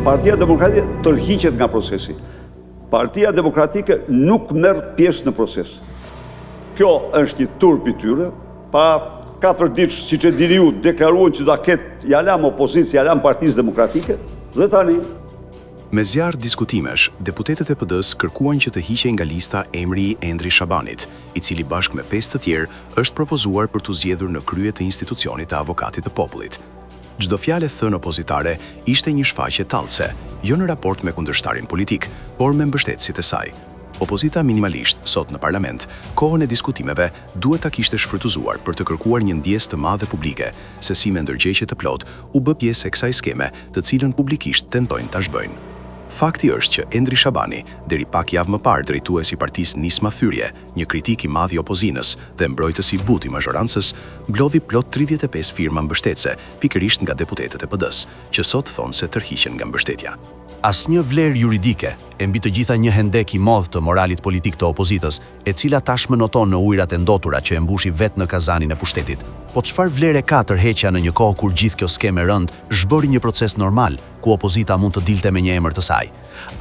Partia Demokratike tërhiqet nga procesi. Partia Demokratike nuk merr pjesë në proces. Kjo është një turp i tyre, pa 4 ditë, siç e dini ju, deklaruan që do ketë jalam opozicë, jalam Partisë Demokratike, dhe tani me zjarr diskutimesh, deputetët e PD-s kërkuan që të hiqej nga lista emri i Endri Shabanit, i cili bashkë me 5 të tjerë është propozuar për t'u zgjedhur në krye të institucionit të avokatit të popullit. Çdo fjalë thënë opozitare ishte një shfaqje tallëse, jo në raport me kundërshtarin politik, por me mbështetësit e saj. Opozita minimalisht, sot në parlament, kohën e diskutimeve duhet ta kishte shfrytëzuar për të kërkuar një ndjesë të madhe publike, se si me ndërgjegjje të plot u bë pjesë e kësaj skeme, të cilën publikisht tentojnë ta zhbëjnë. Fakti është që Endri Shabani, deri pak javë më parë drejtues i partisë Nisma Thyrje, një kritik i madh i opozinës dhe mbrojtës i butë i mazhorancës, mblodhi plot 35 firma mbështetëse, pikërisht nga deputetët e PD-s, që sot thonë se tërhiqen nga mbështetja. Asnjë vlerë juridike, e mbi të gjitha një hendek i madh të moralit politik të opozitës, e cila tashmë noton në ujërat e ndotura që e mbushi vetë në kazanin e pushtetit. Po çfarë vlere ka tërheqja në një kohë kur gjithë kjo skemë rënd zhbëri një proces normal, ku opozita mund të dilte me një emër të saj?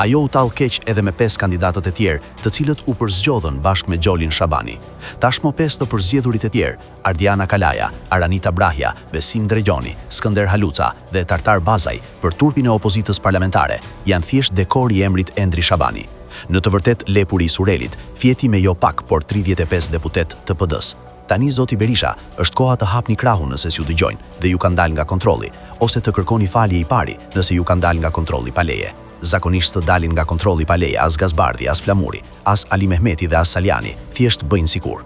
Ajo u tall keq edhe me 5 kandidatët e tjerë, të cilët u përzgjodhën bashkë me Gjolin Shabani. Tashmë 5 të përzgjedhurit e tjerë, Ardiana Kalaja, Aranita Brahja, Besim Dregjoni, Skënder Haluca dhe Tartar Bazaj, për turpin e opozitës parlamentare, janë thjesht dekor i emrit Endri Shabani. Në të vërtet lepuri i Surelit, fjeti me jo pak, por 35 deputet të PD-s. Tani zoti Berisha, është koha të hapni krahun nëse s'ju dëgjojnë dhe ju kanë dalë nga kontrolli, ose të kërkoni falje i pari nëse ju kanë dalë nga kontrolli pa leje. Zakonisht të dalin nga kontrolli pa leje as Gazbardhi, as Flamuri, as Ali Mehmeti dhe as Saliani, thjesht bëjnë sikur.